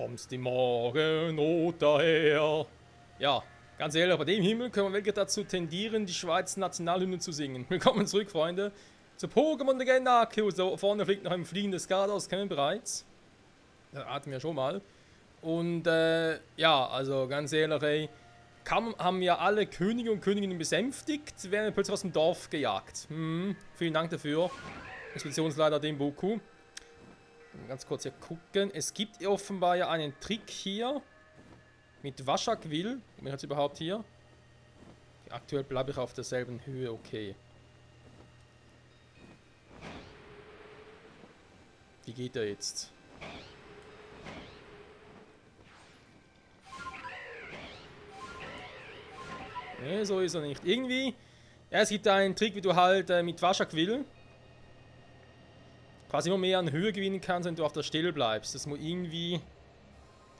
Kommst die Morgenrot daher. Ja, ganz ehrlich, bei dem Himmel können wir wirklich dazu tendieren, die Schweizer Nationalhymne zu singen. Willkommen zurück, Freunde, zu Pokémon Legend Arceus. So, vorne fliegt noch ein fliegendes Gardos, kennen wir bereits. Das atmen wir schon mal. Und ja, also ganz ehrlich, ey, haben ja alle Könige und Königinnen besänftigt, werden plötzlich aus dem Dorf gejagt. Vielen Dank dafür. Expeditionsleiter Demboku. Ganz kurz hier gucken. Es gibt offenbar ja einen Trick hier. Mit Waschakwil. Bin ich jetzt überhaupt hier? Aktuell bleibe ich auf derselben Höhe, okay. Wie geht der jetzt? Ne, so ist er nicht. Irgendwie, ja, es gibt einen Trick, wie du halt mit Waschakwil quasi immer mehr an Höhe gewinnen kannst, wenn du auf der Stelle bleibst. Das muss irgendwie eine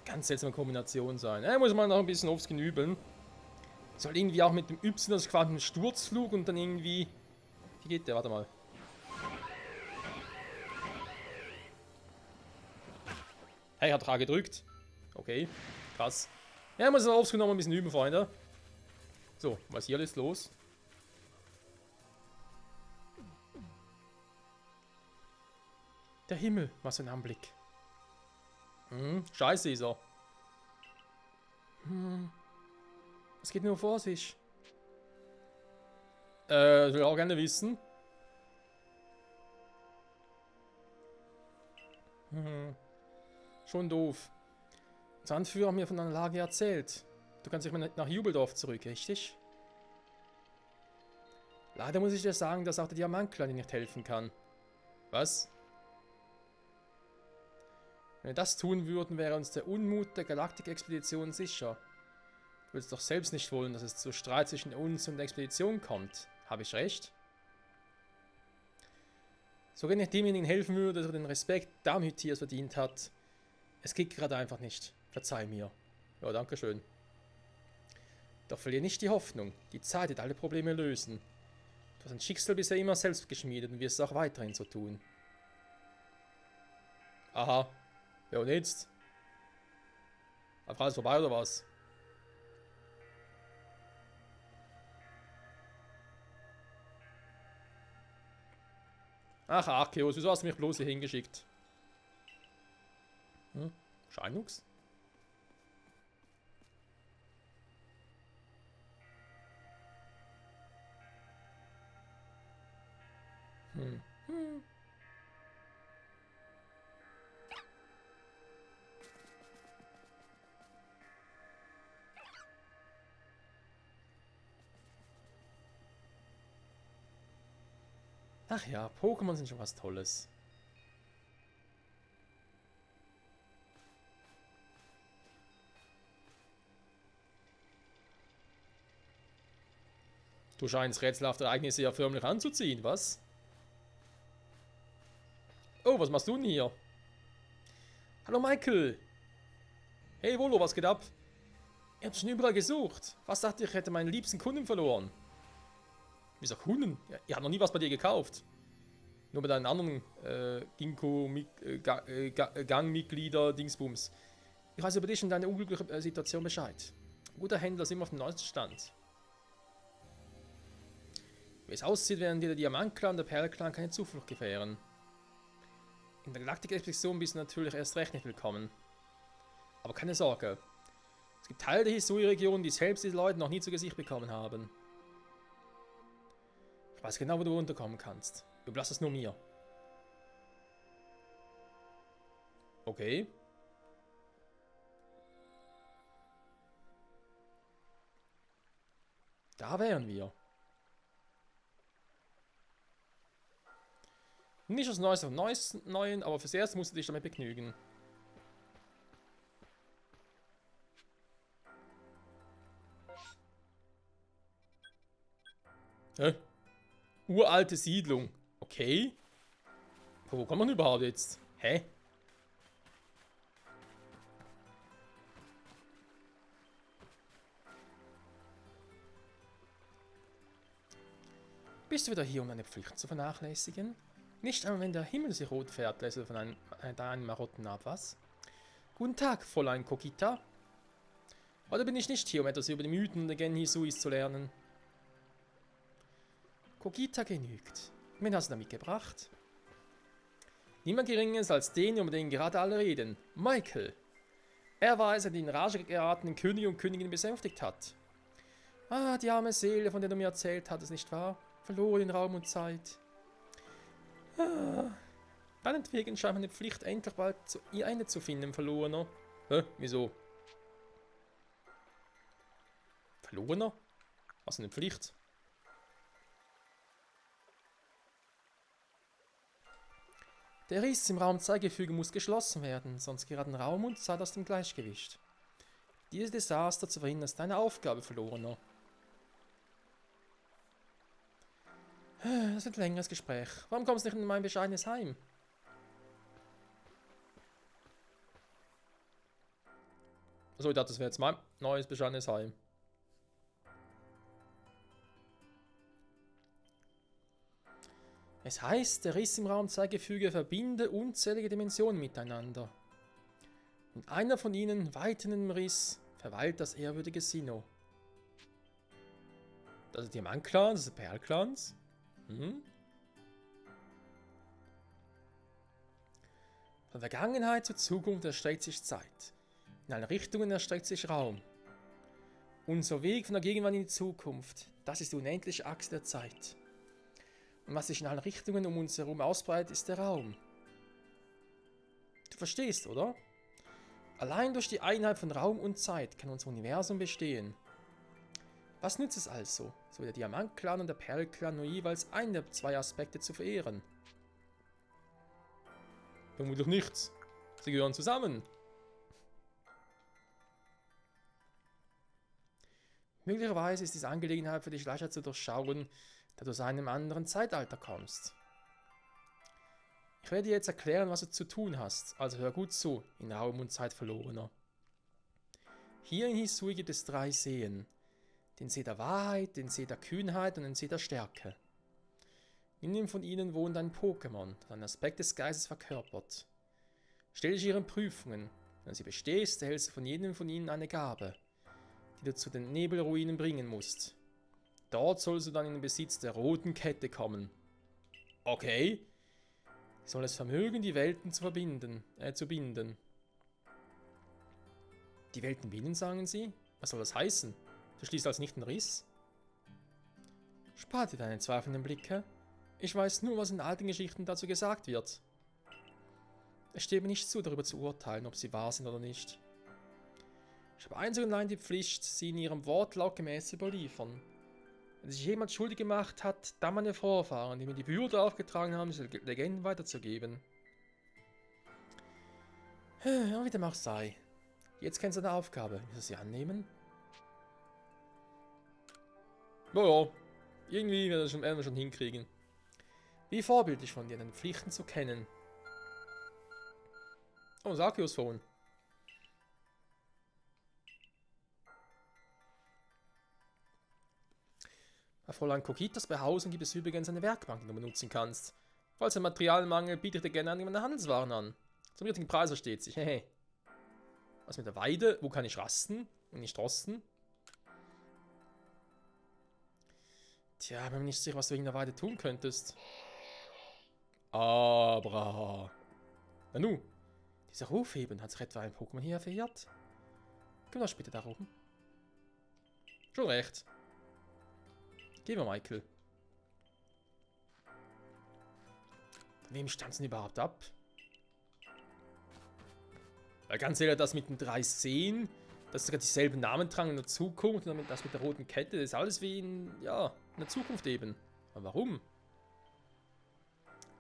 ganz seltsame Kombination sein. Muss man noch ein bisschen aufs übeln. Soll irgendwie auch mit dem Y, das ist quasi ein Sturzflug und dann irgendwie... Wie geht der? Warte mal. Hey, hat A gedrückt. Okay, krass. Ja, muss man aufs noch ein bisschen üben, Freunde. So, was hier ist los? Der Himmel, was für ein Anblick. Scheiße ist er. Was geht nur vor sich? Ich will auch gerne wissen. Schon doof. Unser Anführer hat mir von einer Lage erzählt. Du kannst dich mal nach Jubeldorf zurück, richtig? Leider muss ich dir sagen, dass auch der Diamantklan dir nicht helfen kann. Was? Wenn wir das tun würden, wäre uns der Unmut der Galaktik-Expedition sicher. Du willst doch selbst nicht wollen, dass es zu Streit zwischen uns und der Expedition kommt. Habe ich recht? Sogar nicht demjenigen helfen würde, der den Respekt Damhütiers verdient hat. Es geht gerade einfach nicht. Verzeih mir. Ja, danke schön. Doch verliere nicht die Hoffnung. Die Zeit wird alle Probleme lösen. Du hast dein Schicksal bisher immer selbst geschmiedet und wirst es auch weiterhin so tun. Aha. Ja, und jetzt? Einfach alles vorbei oder was? Ach, Arceus, wieso hast du mich bloß hier hingeschickt? Scheinux? Ach ja, Pokémon sind schon was Tolles. Du scheinst rätselhafte Ereignisse ja förmlich anzuziehen, was? Oh, was machst du denn hier? Hallo Michael! Hey Volo, was geht ab? Ihr habt schon überall gesucht. Was dachte ich, hätte meinen liebsten Kunden verloren? Wieso Kunden? Ja, ihr habt noch nie was bei dir gekauft. Nur mit deinen anderen Gangmitglieder, Dingsbums. Ich weiß über dich und deine unglückliche Situation Bescheid. Guter Händler ist immer auf dem neuesten Stand. Wie es aussieht, werden dir der Diamantklan und der Perlklan keine Zuflucht gewähren. In der Galaktik-Expedition bist du natürlich erst recht nicht willkommen. Aber keine Sorge. Es gibt Teile der Hisui-Region, die selbst diese Leute noch nie zu Gesicht bekommen haben. Ich weiß genau, wo du runterkommen kannst. Überlass es nur mir. Okay. Da wären wir. Nicht das Neueste vom Neuen, aber fürs Erste musst du dich damit begnügen. Hä? Uralte Siedlung. Okay. Wo kommt man überhaupt jetzt? Hä? Bist du wieder hier, um deine Pflichten zu vernachlässigen? Nicht einmal, wenn der Himmel sich rot färbt, lässt du von einem marotten ab, was? Guten Tag, Fräulein Kokita. Heute bin ich nicht hier, um etwas über die Mythen der Gen Hisuis zu lernen. Kokita genügt. Wen hast du damit gebracht? Niemand Geringes als den, über den gerade alle reden. Michael. Er war es, der den in Rage geratenen König und Königin besänftigt hat. Ah, die arme Seele, von der du mir erzählt hattest, nicht wahr? Verloren in Raum und Zeit. Ah. Deinetwegen scheint meine Pflicht endlich bald ihr Ende zu finden, Verlorener. Hä? Wieso? Verlorener? Was eine Pflicht? Der Riss im Raumzeitgefüge muss geschlossen werden, sonst geraten Raum und Zeit aus dem Gleichgewicht. Dieses Desaster zu verhindern ist deine Aufgabe, Verlorener. Das wird ein längeres Gespräch. Warum kommst du nicht in mein bescheidenes Heim? Achso, ich dachte, das wäre jetzt mein neues bescheidenes Heim. Es heißt, der Riss im Raumzeitgefüge verbinde unzählige Dimensionen miteinander. In einer von ihnen, weit in dem Riss, verweilt das ehrwürdige Sinnoh. Das ist Diamant-Clans, das ist Perl-Clans. Von Vergangenheit zur Zukunft erstreckt sich Zeit. In alle Richtungen erstreckt sich Raum. Unser Weg von der Gegenwart in die Zukunft, das ist die unendliche Achse der Zeit. Und was sich in allen Richtungen um uns herum ausbreitet, ist der Raum. Du verstehst, oder? Allein durch die Einheit von Raum und Zeit kann unser Universum bestehen. Was nützt es also, so wie der Diamant-Clan und der Perl-Clan nur jeweils einen der zwei Aspekte zu verehren? Vermutlich nichts. Sie gehören zusammen. Möglicherweise ist diese Angelegenheit für dich leichter zu durchschauen, da du aus einem anderen Zeitalter kommst. Ich werde dir jetzt erklären, was du zu tun hast, also hör gut zu, in Raum und Zeit Verlorener. Hier in Hisui gibt es 3 Seen. Den See der Wahrheit, den See der Kühnheit und den See der Stärke. In jedem von ihnen wohnt ein Pokémon, das einen Aspekt des Geistes verkörpert. Stell dich ihren Prüfungen, wenn du sie bestehst, erhältst du von jedem von ihnen eine Gabe, die du zu den Nebelruinen bringen musst. Dort sollst du dann in den Besitz der roten Kette kommen. Okay. Sie soll es vermögen, die Welten zu binden. Die Welten binden, sagen sie? Was soll das heißen? Du schließt als nicht den Riss? Spar dir deine zweifelnden Blicke. Ich weiß nur, was in alten Geschichten dazu gesagt wird. Es steht mir nicht zu, darüber zu urteilen, ob sie wahr sind oder nicht. Ich habe einzig und allein die Pflicht, sie in ihrem Wortlaut gemäß zu überliefern. Wenn sich jemand schuldig gemacht hat, dann meine Vorfahren, die mir die Würde aufgetragen haben, diese Legenden weiterzugeben. Ja, wie dem auch sei. Jetzt kennst du deine Aufgabe. Willst du sie annehmen? Naja, irgendwie werden wir schon hinkriegen. Wie vorbildlich von dir, deine Pflichten zu kennen. Oh, Sakios Phone. Bei Fräulein Kokitas Behausung gibt es übrigens eine Werkbank, die du benutzen kannst. Falls ein Materialmangel bietet er gerne meine Handelswaren an. Zum richtigen Preis versteht sich. Hehe. Was mit der Weide? Wo kann ich rasten und nicht rosten? Tja, bin mir nicht sicher, was du wegen der Weide tun könntest. Aber... Nanu, dieser Rufheben, hat sich etwa ein Pokémon hier verirrt? Kümmere dich bitte darum. Schon recht. Gehen wir, Michael. Von wem stammt es denn überhaupt ab? Weil ganz ehrlich, das mit den 3 Seen, dass sogar dieselben Namen tragen in der Zukunft und das mit der roten Kette, das ist alles wie in, ja, in der Zukunft eben. Aber warum?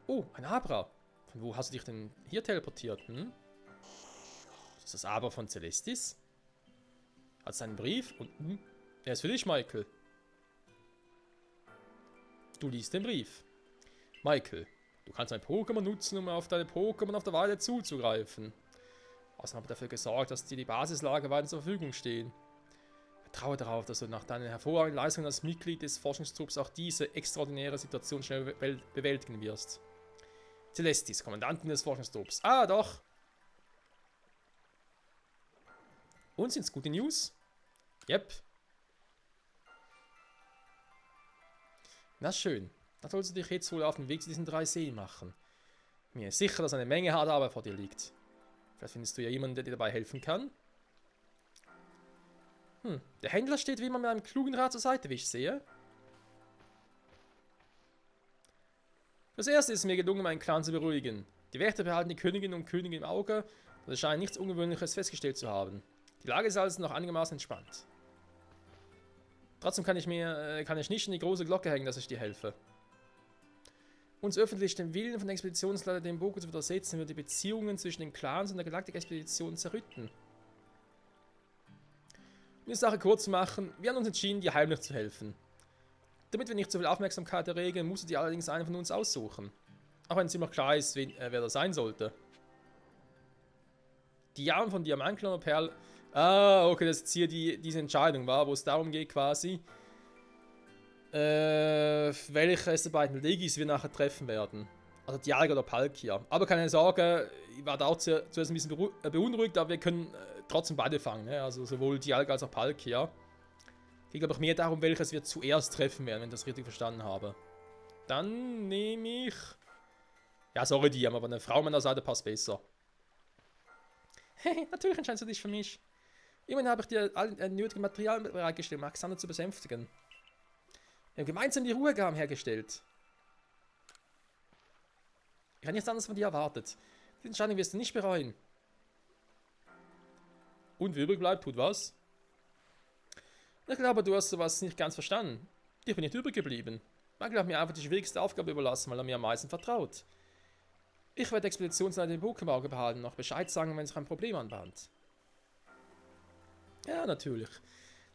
Oh, ein Abra. Von wo hast du dich denn hier teleportiert, hm? Ist das Abra von Celestis? Hat es einen Brief? Und, er ist für dich, Michael. Du liest den Brief. Michael, du kannst ein Pokémon nutzen, um auf deine Pokémon auf der Weide zuzugreifen. Außerdem habe ich dafür gesorgt, dass dir die Basislager weiter zur Verfügung stehen. Vertraue darauf, dass du nach deinen hervorragenden Leistungen als Mitglied des Forschungstrupps auch diese extraordinäre Situation schnell bewältigen wirst. Celestis, Kommandantin des Forschungstrupps. Ah, doch! Und sind's gute News? Yep. Na schön. Dann sollst du dich jetzt wohl auf den Weg zu diesen 3 Seen machen. Mir ist sicher, dass eine Menge harte Arbeit vor dir liegt. Vielleicht findest du ja jemanden, der dir dabei helfen kann. Der Händler steht wie immer mit einem klugen Rat zur Seite, wie ich sehe. Das erste ist es mir gelungen, meinen Clan zu beruhigen. Die Wächter behalten die Königin und Königin im Auge, und es scheint nichts Ungewöhnliches festgestellt zu haben. Die Lage ist also noch einigermaßen entspannt. Trotzdem kann ich nicht in die große Glocke hängen, dass ich dir helfe. Uns öffentlich dem Willen von der Expeditionsleiter dem Bogen zu widersetzen, wird die Beziehungen zwischen den Clans und der Galaktik-Expedition zerrütten. Um die Sache kurz zu machen, wir haben uns entschieden, dir heimlich zu helfen. Damit wir nicht so viel Aufmerksamkeit erregen, musst du dir allerdings einen von uns aussuchen. Auch wenn ziemlich klar ist, wer das sein sollte. Die Jahre von Diamantklan und Perl. Ah, okay, das ist hier diese Entscheidung war, wo es darum geht quasi, welches der beiden Legis wir nachher treffen werden. Also Dialga oder Palkia. Aber keine Sorge, ich war da auch zuerst ein bisschen beunruhigt, aber wir können trotzdem beide fangen. Ne? Also sowohl Dialga als auch Palkia. Es geht aber auch mehr darum, welches wir zuerst treffen werden, wenn ich das richtig verstanden habe. Dann nehme ich... Ja, sorry, Diam, aber eine Frau an meiner Seite passt besser. Hey, natürlich entscheidest du dich für mich. Immerhin habe ich dir all nötige Material bereitgestellt, um Alexander zu besänftigen. Wir haben gemeinsam die Ruhegaben hergestellt. Ich habe nichts anderes von dir erwartet. Die Entscheidung wirst du nicht bereuen. Und wie übrig bleibt, tut was? Ich glaube, du hast sowas nicht ganz verstanden. Ich bin nicht übrig geblieben. Michael hat mir einfach die schwierigste Aufgabe überlassen, weil er mir am meisten vertraut. Ich werde Expeditionsleiter den Buch im Auge behalten und noch Bescheid sagen, wenn sich ein Problem anbahnt. Ja, natürlich.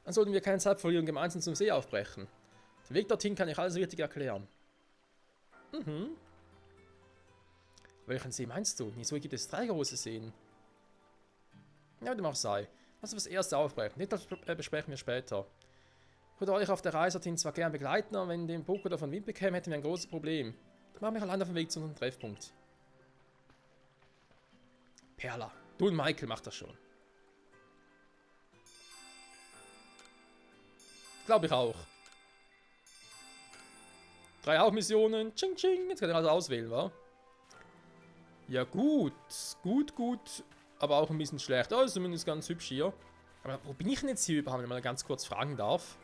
Dann sollten wir keine Zeit verlieren und gemeinsam zum See aufbrechen. Den Weg dorthin kann ich alles richtig erklären. Welchen See meinst du? Wieso gibt es 3 große Seen? Ja, wie dem auch sei. Lass uns das erste aufbrechen. Das besprechen wir später. Ich würde euch auf der Reise dorthin zwar gern begleiten, aber wenn dem Poker davon Wind bekäme, hätten wir ein großes Problem. Dann machen wir allein auf dem Weg zu unserem Treffpunkt. Perla. Du und Michael macht das schon. Glaube ich auch. 3 Hauptmissionen. Ching, ching. Jetzt kann ich also auswählen, wa? Ja, gut. Gut. Aber auch ein bisschen schlecht. Oh, ist zumindest ganz hübsch hier. Aber wo bin ich denn jetzt hier überhaupt, wenn man ganz kurz fragen darf?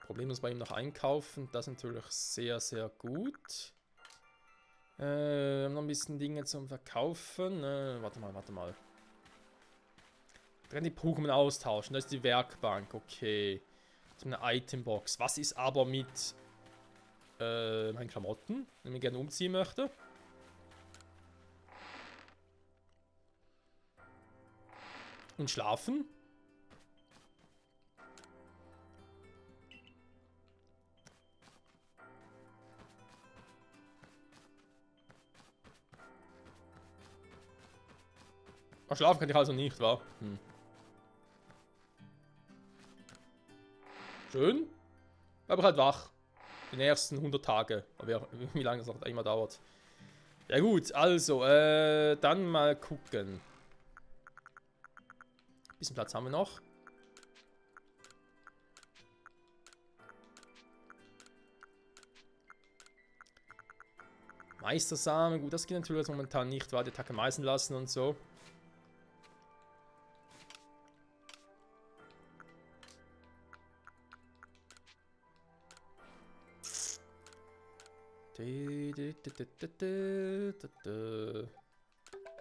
Problemlos bei ihm noch einkaufen. Das ist natürlich sehr, sehr gut. Noch ein bisschen Dinge zum Verkaufen. Warte mal. Dann die Pokémon austauschen. Das ist die Werkbank. Okay. Das ist eine Itembox. Was ist aber mit meinen Klamotten, wenn ich gerne umziehen möchte? Und schlafen? Ach, schlafen kann ich also nicht, wa? Schön. Aber halt wach. Die nächsten 100 Tage. Aber wie lange das noch immer dauert. Ja gut, also, dann mal gucken. Ein bisschen Platz haben wir noch. Meistersamen, gut, das geht natürlich momentan nicht, weil die Attacke meißen lassen und so.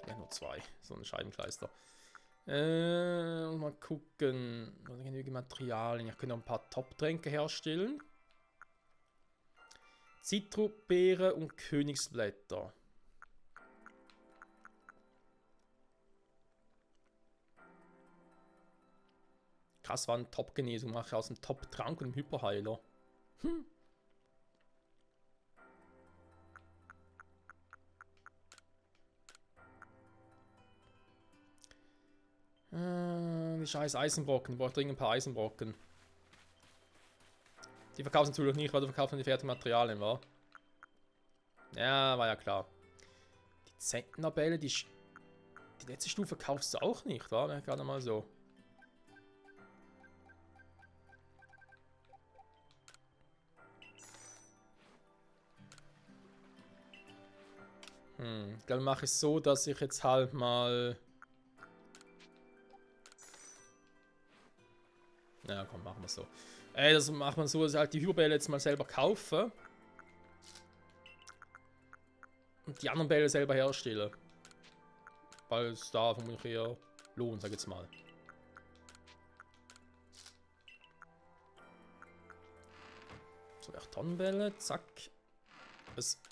Ja, nur 2. So ein Scheibenkleister. Mal gucken. Genügend Materialien. Ich könnte noch ein paar Top-Tränke herstellen. Zitrusbeere und Königsblätter. Krass, war eine Top-Genesung. Mache ich aus dem Top-Trank und einem Hyperheiler. Die scheiß Eisenbrocken. Ich brauche dringend ein paar Eisenbrocken. Die verkaufen es natürlich nicht, weil die verkaufen die fertigen Materialien, war. Ja, war ja klar. Die Zentnerbälle, die letzte Stufe kaufst du auch nicht, war? Gerade mal so. Dann mache ich es so, dass ich jetzt halt mal... Ja, komm, machen wir es so. Das macht man so, dass ich halt die Hyperbälle jetzt mal selber kaufe. Und die anderen Bälle selber herstelle. Weil es da vermutlich eher lohnt, sag ich jetzt mal. So, 8 Tonnenbälle, zack.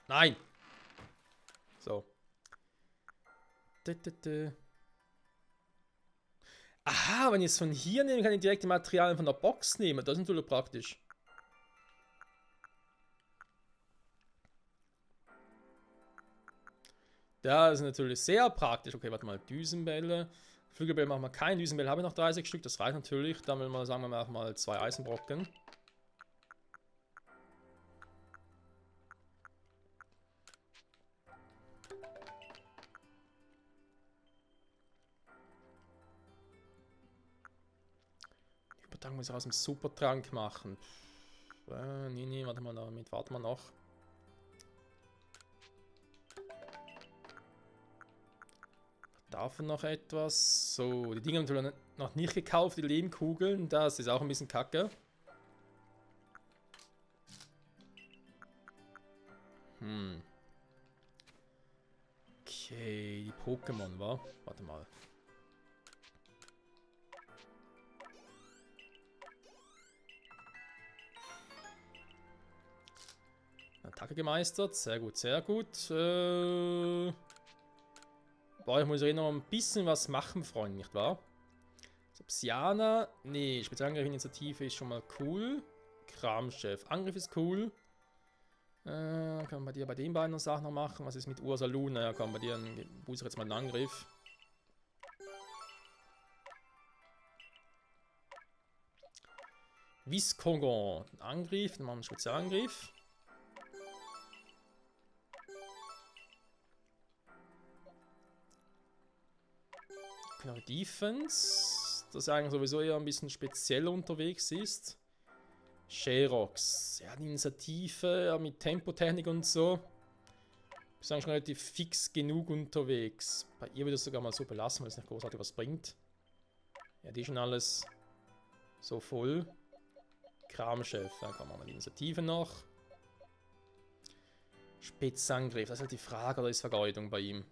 Nein! So. Aha, wenn ich es von hier nehme, kann ich direkt die Materialien von der Box nehmen. Das ist natürlich praktisch. Das ist natürlich sehr praktisch. Okay, warte mal. Düsenbälle. Flügelbälle machen wir keinen. Düsenbälle habe ich noch 30 Stück. Das reicht natürlich. Dann will man, sagen wir mal 2 Eisenbrocken. Übertragen muss ich aus dem Supertrank machen. Nee, warte mal, damit warten wir noch. Davon noch etwas. So, die Dinge haben natürlich noch nicht gekauft, die Lehmkugeln. Das ist auch ein bisschen kacke. Okay, die Pokémon, wa? Warte mal. Attacke gemeistert, sehr gut, sehr gut. Boah, ich muss eh noch ein bisschen was machen, Freunde, nicht wahr? Psyana, nee, Spezialangriff Initiative ist schon mal cool. Kramchef, Angriff ist cool. Kann man bei dir bei den beiden Sachen noch machen? Was ist mit Ursa Luna? Ja, komm, bei dir booste ich jetzt mal einen Angriff. Viscongon, Angriff, dann machen wir einen Spezialangriff. Genau, Defense, das eigentlich sowieso eher ein bisschen speziell unterwegs ist. Sherox, ja, die Initiative, ja, mit Tempotechnik und so. Ist eigentlich schon relativ fix genug unterwegs. Bei ihr würde ich es sogar mal so belassen, weil es nicht großartig was bringt. Ja, die ist schon alles so voll. Kramchef, ja, komm, machen wir die Initiative noch. Spitzangriff, das ist halt die Frage, oder ist Vergeudung bei ihm?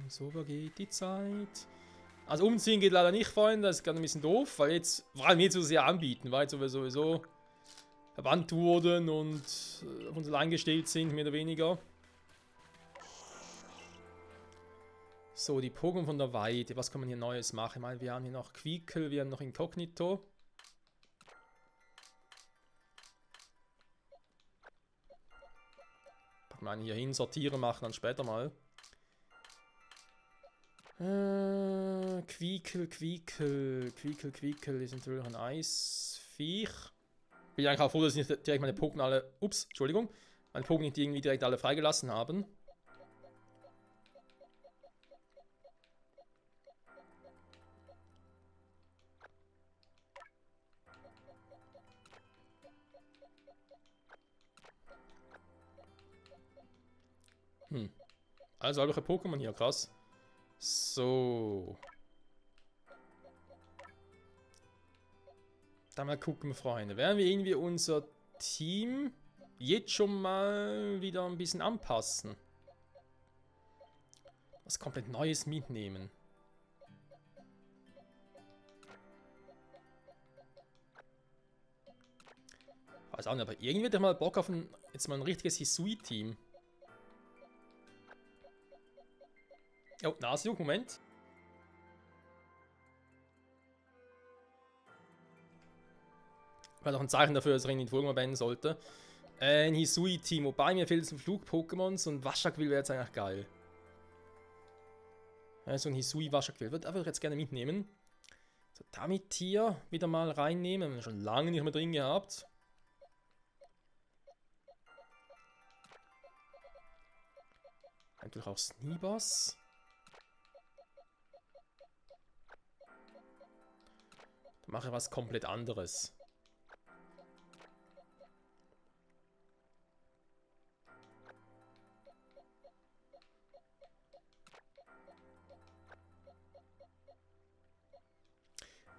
So vergeht die Zeit. Also umziehen geht leider nicht, Freunde, das ist gerade ein bisschen doof, weil jetzt, vor allem jetzt, wo sie ja anbieten, weil jetzt sowieso verbannt wurden und auf uns allein gestellt sind, mehr oder weniger. So, die Pokémon von der Weide, was kann man hier Neues machen? Ich meine, wir haben hier noch Quiekel, wir haben noch Inkognito. Packen wir einen hier hin, sortieren, machen dann später mal. Quiekel ist natürlich ein Eisviech. Bin eigentlich auch froh, dass ich nicht direkt meine Pokémon alle... Ups, Entschuldigung. Meine Pokémon nicht irgendwie direkt alle freigelassen haben. Also alle Pokémon hier, krass. So. Dann mal gucken, Freunde. Werden wir irgendwie unser Team jetzt schon mal wieder ein bisschen anpassen? Was komplett Neues mitnehmen. Weiß auch nicht, aber irgendwie hätte ich mal Bock auf jetzt mal ein richtiges Hisui-Team. Oh, Nasenjuck, Moment. War doch ein Zeichen dafür, dass er in die Folge mal beenden sollte. Ein Hisui-Team, wobei mir fehlt es ein Flug-Pokémon und Waschaquill wäre jetzt eigentlich geil. Ja, so ein Hisui-Waschaquill würde ich jetzt gerne mitnehmen. So, damit hier wieder mal reinnehmen. Haben wir schon lange nicht mehr drin gehabt. Natürlich auch Sneebos. Dann mache ich was komplett anderes.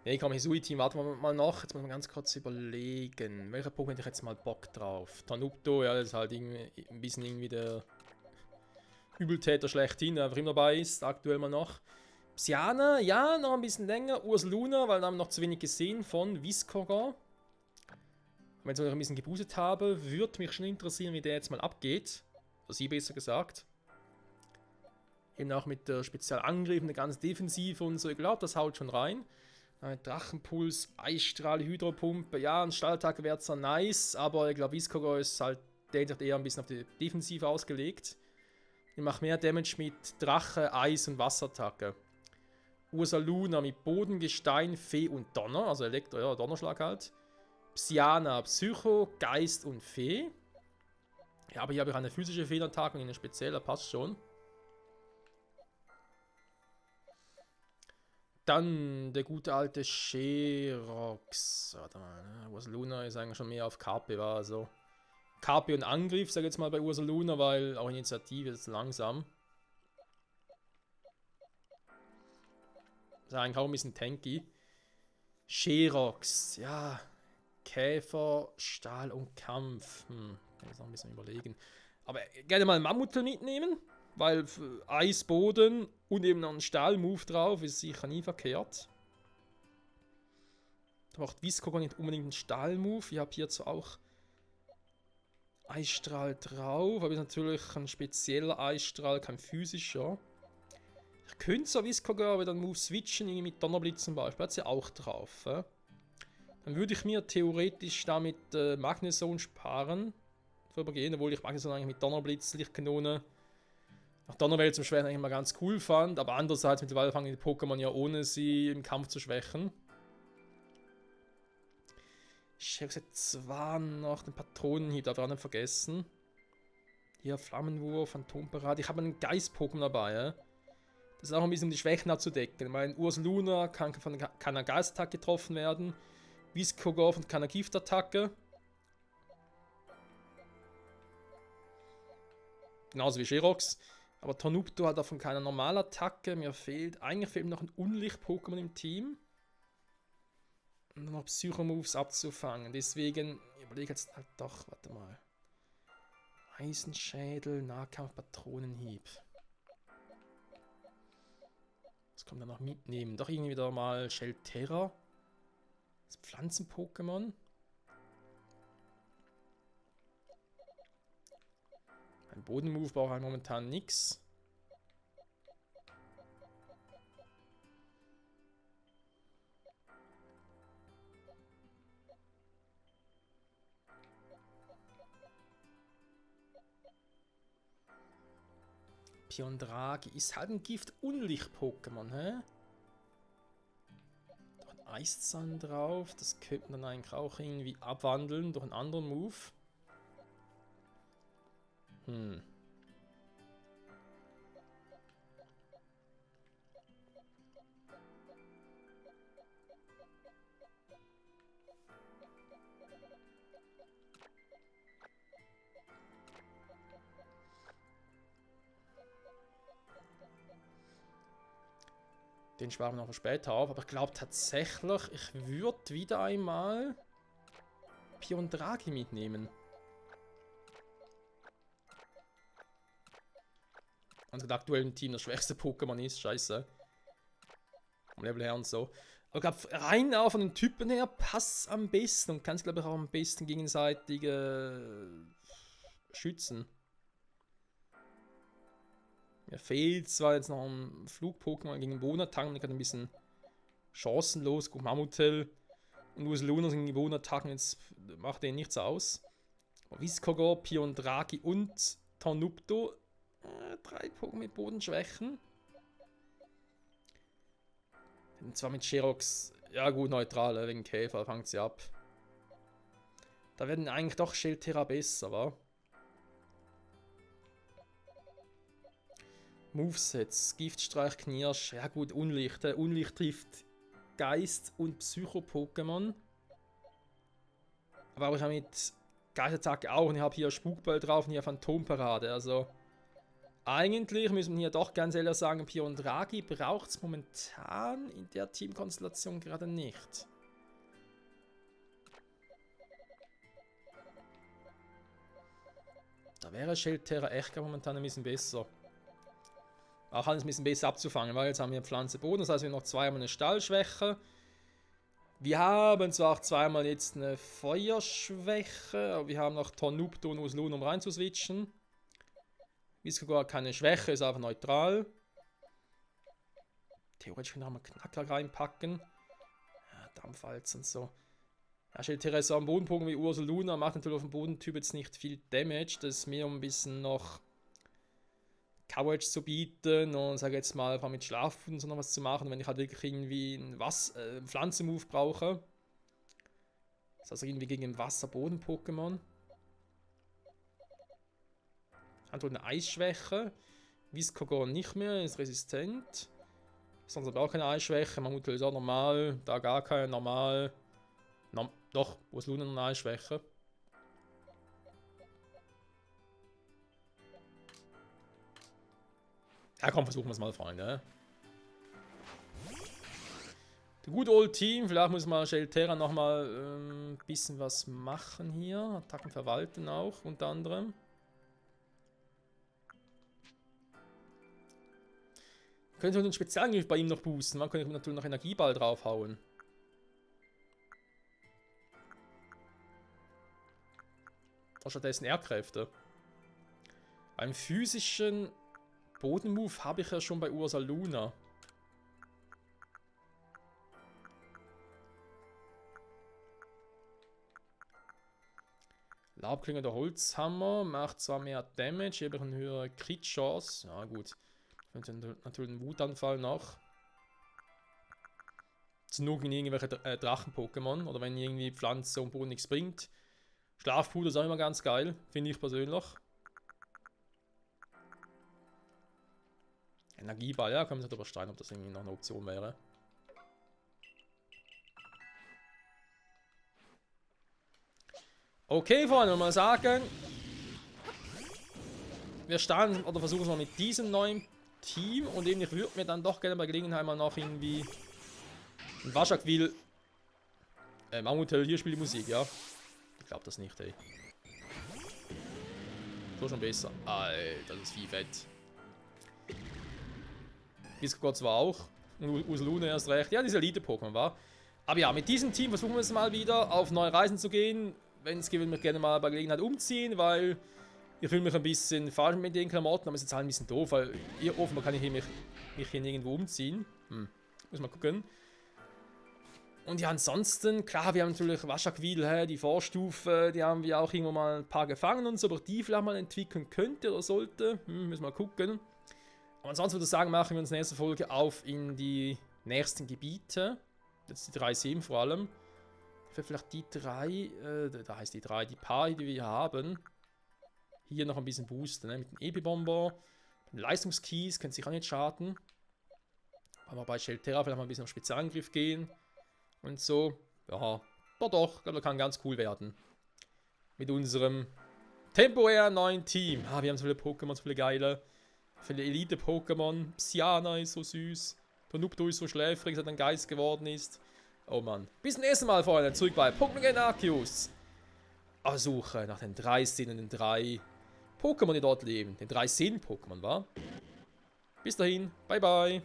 Nee, komm, Hisui-Team, warten wir mal noch. Jetzt muss man ganz kurz überlegen. Welcher Pokémon hätte ich jetzt mal Bock drauf? Tanupto, ja, das ist halt irgendwie ein bisschen irgendwie der Übeltäter schlechthin, der einfach immer dabei ist, aktuell mal noch. Psyana, ja, noch ein bisschen länger. Ursaluna, weil da haben wir noch zu wenig gesehen von Viscoga. Wenn ich noch ein bisschen geboostet habe, würde mich schon interessieren, wie der jetzt mal abgeht. Oder sie besser gesagt. Eben auch mit der Spezialangriff, der ganz Defensive und so. Ich glaube, das haut schon rein. Drachenpuls, Eisstrahl, Hydropumpe. Ja, ein Stahlattacke wäre zwar nice, aber ich glaube, Viscoga ist halt eher ein bisschen auf die Defensive ausgelegt. Ich mache mehr Damage mit Drache, Eis und Wasserattacke. Ursaluna mit Boden, Gestein, Fee und Donner, also Elektro, ja, Donnerschlag halt. Psyana, Psycho, Geist und Fee. Ja, aber hier habe ich eine physische Feenattacke und eine spezielle, passt schon. Dann der gute alte Sherox. Warte mal, ne? Ursaluna ist eigentlich schon mehr auf KP, war also. KP und Angriff, sag ich jetzt mal bei Ursaluna, weil auch Initiative ist langsam. Das ist eigentlich auch ein bisschen tanky. Sherox, ja. Käfer, Stahl und Kampf. Kann ich noch ein bisschen überlegen. Aber gerne mal Mammutel mitnehmen, weil Eisboden und eben noch ein Stahl-Move drauf ist sicher nie verkehrt. Da macht Viscoga nicht unbedingt einen Stahl-Move. Ich habe hierzu auch Eisstrahl drauf, aber ist natürlich ein spezieller Eisstrahl, kein physischer. Ich könnte so Viscoga aber dann Move switchen, irgendwie mit Donnerblitz zum Beispiel, hat sie auch drauf. Dann würde ich mir theoretisch damit Magneson sparen, vorübergehen, obwohl ich Magneson eigentlich mit Donnerblitz, Lichtkanone, nach Donnerwelt zum Schwächen eigentlich mal ganz cool fand, aber andererseits mittlerweile fangen die Pokémon ja ohne sie im Kampf zu schwächen. Ich habe gesagt, zwar noch den Patronenhieb, darf ich auch nicht vergessen. Hier Flammenwurf, Phantomparade. Ich habe einen Geist-Pokémon dabei. Das ist auch ein bisschen um die Schwächen abzudecken. Mein Ursaluna kann von keiner Geistattacke getroffen werden. Viscoga von keiner Giftattacke. Genauso wie Sherox. Aber Tanupto hat auch von keiner Normalattacke. Eigentlich fehlt mir noch ein Unlicht-Pokémon im Team. Und noch Psycho-Moves abzufangen. Deswegen überlege jetzt halt doch, warte mal. Eisenschädel, Nahkampf, Patronenhieb. Was kann man da noch mitnehmen? Doch irgendwie wieder mal Shelterra. Das Pflanzen-Pokémon. Ein Boden-Move braucht halt momentan nichts. Piondragi ist halt ein Gift-Unlicht-Pokémon, hä? Doch ein Eiszahn drauf, das könnte man dann eigentlich auch irgendwie abwandeln durch einen anderen Move. Den sparen wir noch später auf, aber ich glaube tatsächlich, ich würde wieder einmal Piondragi mitnehmen. Also aktuell im Team das schwächste Pokémon ist, scheiße. Vom Level her und so. Aber ich glaube, rein auch von den Typen her passt am besten und kann es, glaube ich, auch am besten gegenseitig schützen. Mir fehlt zwar jetzt noch ein Flug-Pokémon gegen den Bonatang, der kann ein bisschen chancenlos. Gut, Mammutel Und Ursaluna sind die Wohnattacken, jetzt macht denen nichts aus. Viscogor, Piondragi und Tornupto. 3 Pokémon mit Bodenschwächen. Und zwar mit Sherox. Ja gut, neutral, wegen Käfer fängt sie ab. Da werden eigentlich doch Schildterra besser, wa? Movesets, Giftstreich, Knirsch. Ja gut, Unlicht. Unlicht trifft Geist und Psycho-Pokémon. Aber ich habe mit Geistattacke auch und ich habe hier Spukball drauf und hier Phantomparade. Also eigentlich müssen wir hier doch ganz ehrlich sagen, Piondragi braucht es momentan in der Teamkonstellation gerade nicht. Da wäre Schildterra echt momentan ein bisschen besser. Auch alles ein bisschen besser abzufangen, weil jetzt haben wir Pflanze Boden, das heißt wir haben noch zweimal eine Stallschwäche. Wir haben zwar auch zweimal jetzt eine Feuerschwäche, aber wir haben noch Tornupto und Ursaluna, um reinzuswitchen. Viscogor keine Schwäche, ist einfach neutral. Theoretisch können wir auch mal Knacker reinpacken. Ja, Dampfwalz und so. Ja, Schildterra ist so am Bodenpunkt wie Ursaluna, macht natürlich auf dem Bodentyp jetzt nicht viel Damage. Das ist mir um ein bisschen noch Coverage zu bieten und sage jetzt mal einfach mit Schlafpfoten so noch was zu machen, wenn ich halt wirklich irgendwie einen Pflanzenmove brauche. Das heißt irgendwie gegen ein Wasser-Boden-Pokémon. Hat wohl eine Eisschwäche. Viscogor nicht mehr, ist resistent. Sonst aber auch keine Eisschwäche. Mammut ist auch normal. Da gar keine, normal. Doch, Ursaluna eine Eisschwäche. Ja komm, versuchen wir es mal, Freunde. The Good Old Team, vielleicht muss mal Schildterra nochmal ein bisschen was machen hier. Attacken verwalten auch, unter anderem. Könnte den Spezialangriff bei ihm noch boosten. Man könnte natürlich noch Energieball draufhauen. Oder stattdessen Erdkräfte. Beim physischen Bodenmove habe ich ja schon bei Ursaluna. Laubklinge der Holzhammer macht zwar mehr Damage, aber eine höhere Crit-Chance. Ja gut. Könnte natürlich einen Wutanfall noch. Nur gegen irgendwelche Drachen-Pokémon. Oder wenn irgendwie Pflanze und Boden nichts bringt. Schlafpuder ist auch immer ganz geil. Finde ich persönlich. Energieball, ja, können wir uns darüber streiten, ob das irgendwie noch eine Option wäre. Okay, Freunde, wenn wir mal sagen, wir starten oder versuchen es mal mit diesem neuen Team und eben ich würde mir dann doch gerne bei Gelegenheit mal noch irgendwie ein Waschakwil Mammutel, hier spielt die Musik, ja. Ich glaube das nicht, ey. So schon besser. Alter, das ist viel fett. Viscogor zwar auch. Und Ursaluna erst recht. Ja, diese Elite-Pokémon war. Aber ja, mit diesem Team versuchen wir es mal wieder auf neue Reisen zu gehen. Wenn es geht, würde ich mich gerne mal bei Gelegenheit umziehen, weil ich fühle mich ein bisschen falsch mit den Klamotten, aber es ist jetzt halt ein bisschen doof, weil hier offenbar kann ich mich hier nirgendwo umziehen. Muss mal gucken. Und ja, ansonsten, klar, wir haben natürlich Waschakwil, die Vorstufe, die haben wir auch irgendwo mal ein paar gefangen und so, aber die vielleicht mal entwickeln könnte oder sollte. Müssen wir mal gucken. Aber ansonsten würde ich sagen, machen wir uns in der nächsten Folge auf in die nächsten Gebiete. Jetzt die 3-7 vor allem. Vielleicht die 3, da heißt die 3, die paar, die wir hier haben. Hier noch ein bisschen boosten, ne? Mit dem Epi-Bomber. Den Leistungskeys, könnte sich auch nicht schaden. Aber bei Schildterra vielleicht mal ein bisschen auf Spezialangriff gehen. Und so. Ja, doch, ich glaube, das kann ganz cool werden. Mit unserem temporär neuen Team. Wir haben so viele Pokémon, so viele geile. Viele Elite-Pokémon. Psyana ist so süß. Tornupto ist so schläfrig, seit er ein Geist geworden ist. Oh Mann. Bis zum nächsten Mal, Freunde. Zurück bei Pokémon Arceus. Auf Suche nach den 3 Sinnen, den 3 Pokémon, die dort leben. Den 3 Sinn-Pokémon, wa? Bis dahin. Bye, bye.